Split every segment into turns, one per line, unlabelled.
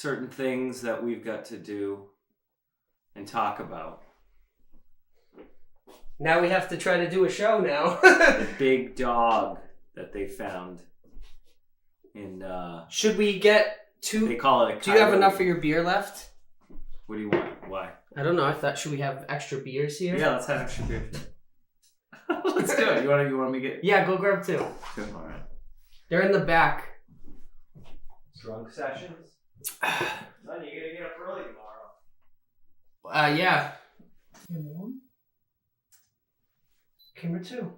certain things that we've got to do and talk about.
Now we have to try to do a show now.
The big dog that they found in...
Should we get two...
They call it a...
Do you have enough of your beer left?
What do you want? Why?
I don't know. I thought, should we have extra beers here?
Yeah, let's have extra beers. Let's do it. You want me to get...
Yeah, go grab two.
Good, all right.
They're in the back.
Drunk sessions? Son, you gotta get up early tomorrow.
Yeah. Camera one. Camera two.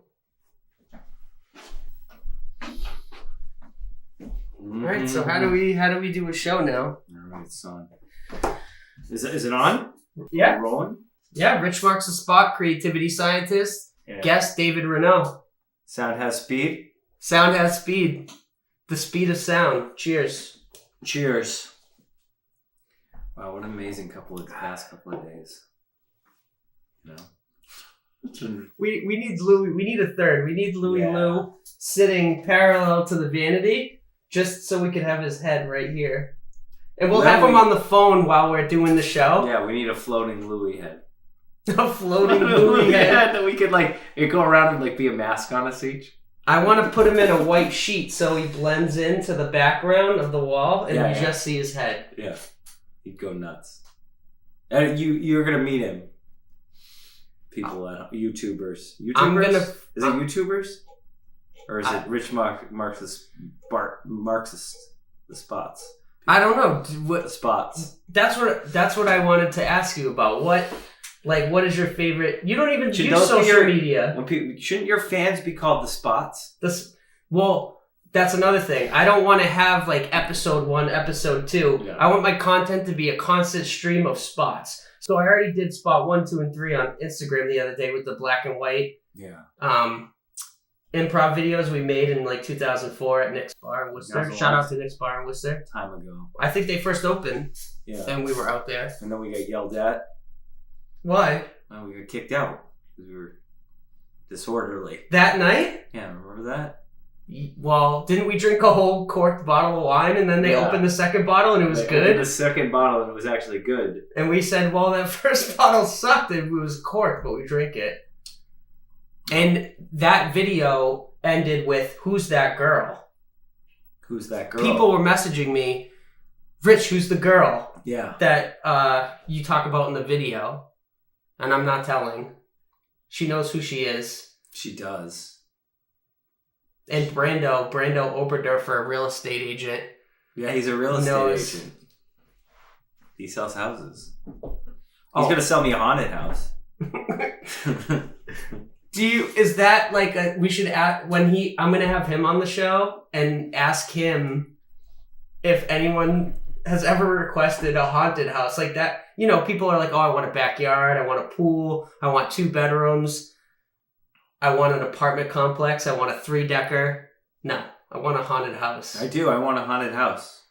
Mm-hmm.
All right. So how do we do a show now?
All right, son. Is it on?
Yeah.
Rolling?
Yeah. Rich Marks the Spot, creativity scientist.
Yeah.
Guest David Renaud.
Sound has speed.
Sound has speed. The speed of sound. Cheers.
Cheers. Wow, what an amazing past couple of days. You know?
We need Louis. We need a third. We need Louis
Yeah.
Lou sitting parallel to the vanity, just so we could have his head right here, and we'll have him on the phone while we're doing the show.
Yeah, we need a floating Louis head.
A floating Louis head
that we could go around and be a mask on us each.
I want to put him in a white sheet so he blends into the background of the wall, and you just see his head.
Yeah, he'd go nuts. And you're gonna meet him. People, YouTubers. Is it YouTubers? Or is it Rich Marxist the spots?
I don't know.
What spots?
That's what I wanted to ask you about. What is your favorite? You don't even use social media.
Shouldn't your fans be called the spots?
Well, that's another thing. I don't want to have episode 1, episode 2. Yeah. I want my content to be a constant stream of spots. So I already did spot 1, 2, and 3 on Instagram the other day with the black and white.
Yeah.
Improv videos we made in 2004 at Nick's Bar in Worcester. Shout out to Nick's Bar in Worcester.
Time ago.
I think they first opened.
Yeah.
And we were out there.
And then we got yelled at.
Why?
Well, we got kicked out because we were disorderly.
That night?
Yeah, remember that?
Well, didn't we drink a whole corked bottle of wine and then they opened the second bottle and it was good?
Opened the second bottle and it was actually good.
And we said, well, that first bottle sucked. It was corked, but we drank it. And that video ended with, who's that girl?
Who's that girl?
People were messaging me, Rich, who's the girl?
Yeah.
That you talk about in the video. And I'm not telling. She knows who she is.
She does.
And Brando Oberdorfer, a real estate agent.
Yeah, he's a real estate agent. He sells houses. He's going to sell me a haunted house.
Is that we should add, I'm going to have him on the show and ask him if anyone has ever requested a haunted house like that. People are like, oh, I want a backyard. I want a pool. I want 2 bedrooms. I want an apartment complex. I want a 3-decker. No, I want a haunted house.
I do. I want a haunted house.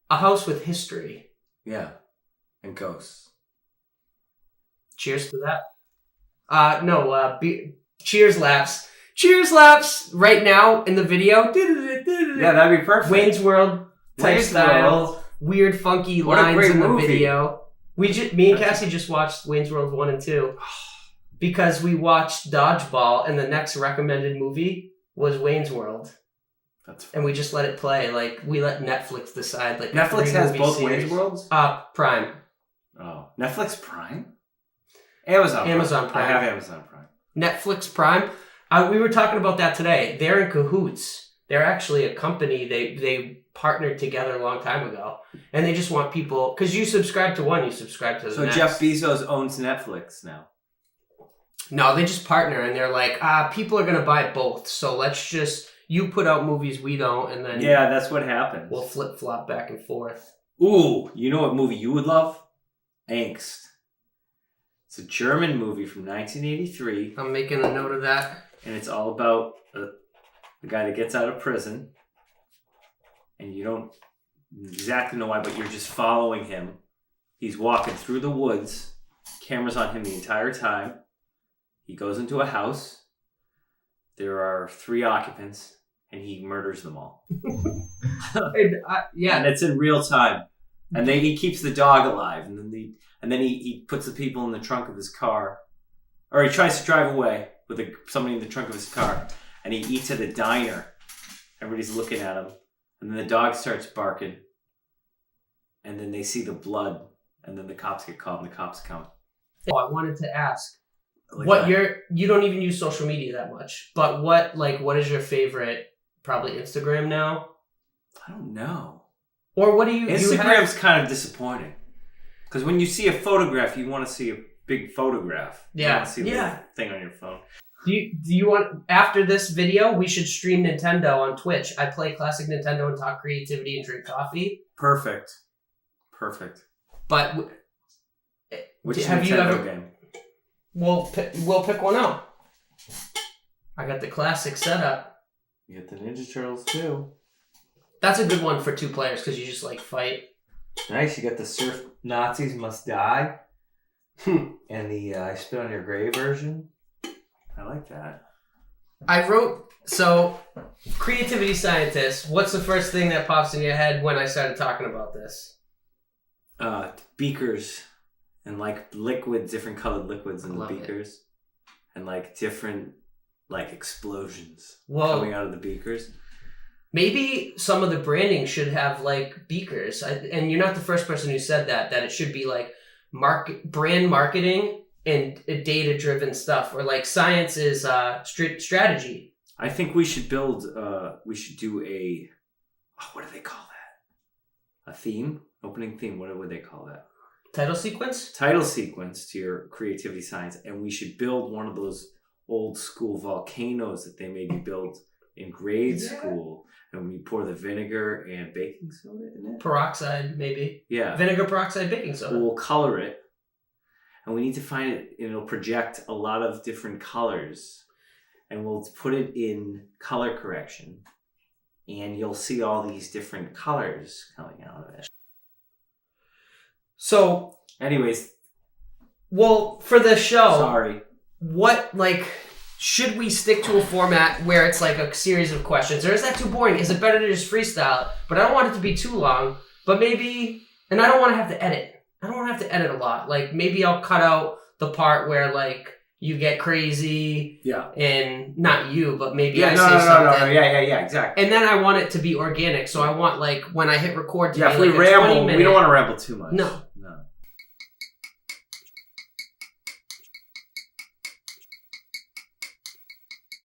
A house with history.
Yeah. And ghosts.
Cheers to that. Cheers laps. Cheers laps right now in the video.
Yeah, that'd be perfect.
Wayne's World type style. Weird, funky lines in the video. Me and Cassie just watched Wayne's World 1 and 2. Because we watched Dodgeball, and the next recommended movie was Wayne's World.
That's funny.
And we just let it play. We let Netflix decide.
Netflix has both series. Wayne's Worlds?
Prime.
Oh. Netflix Prime? Amazon Prime. I have Amazon Prime.
Netflix Prime. We were talking about that today. They're in cahoots. They're actually a company. They partnered together a long time ago. And they just want people... Because you subscribe to one, you subscribe to the next.
So Jeff Bezos owns Netflix now.
No, they just partner, and they're like, people are going to buy both, so let's just, you put out movies we don't, and then...
Yeah, that's what happens.
We'll flip-flop back and forth.
Ooh, you know what movie you would love? Angst. It's a German movie from 1983.
I'm making a note of that.
And it's all about the guy that gets out of prison, and you don't exactly know why, but you're just following him. He's walking through the woods, camera's on him the entire time. He goes into a house. There are 3 occupants, and he murders them all.
And it's
And he keeps the dog alive, and then he puts the people in the trunk of his car, or he tries to drive away with somebody in the trunk of his car, and he eats at a diner. Everybody's looking at him, and then the dog starts barking, and then they see the blood, and then the cops get called, and the cops come.
Oh, I wanted to ask, you don't even use social media that much, but what is your favorite? Probably Instagram now.
I don't know.
Or what do you?
Instagram's kind of disappointing because when you see a photograph, you want to see a big photograph.
Yeah.
You want to see the thing on your phone.
Do you want, after this video, we should stream Nintendo on Twitch. I play classic Nintendo and talk creativity and drink coffee.
Perfect.
But
which
have
Nintendo
you ever?
Game?
We'll pick one out. I got the classic setup.
You get the Ninja Turtles too.
That's a good one for 2 players because you just fight.
Nice. You got the Surf Nazis Must Die, and the I Spit on Your Grave version.
I like that.
I wrote, so creativity scientist, what's the first thing that pops in your head when I started talking about this?
Beakers and liquids, different colored liquids in the
Love
beakers. And different explosions
Whoa.
coming out of the beakers.
Maybe some of the branding should have beakers. And you're not the first person who said that it should be brand marketing and data-driven stuff, or science is strategy.
I think we should do what do they call that? A theme? Opening theme, what would they call that?
Title sequence?
Title sequence to your creativity science, and we should build one of those old school volcanoes that they made you build in grade school, and we pour the vinegar and baking soda in it.
Peroxide, maybe.
Yeah.
Vinegar, peroxide, baking soda.
We'll color it. And we need to find it, it'll project a lot of different colors. And we'll put it in color correction. And you'll see all these different colors coming out of it.
So,
anyways.
Well, for the show.
Sorry.
What, should we stick to a format where it's a series of questions? Or is that too boring? Is it better to just freestyle? But I don't want it to be too long. But maybe, and I don't want to have to edit. I don't want to have to edit a lot. Maybe I'll cut out the part where, you get crazy.
Yeah.
And not you, but maybe
I
say
something.
No.
Yeah, exactly.
And then I want it to be organic. So I want, when I hit record to be
if we ramble, we don't want to ramble too much.
No.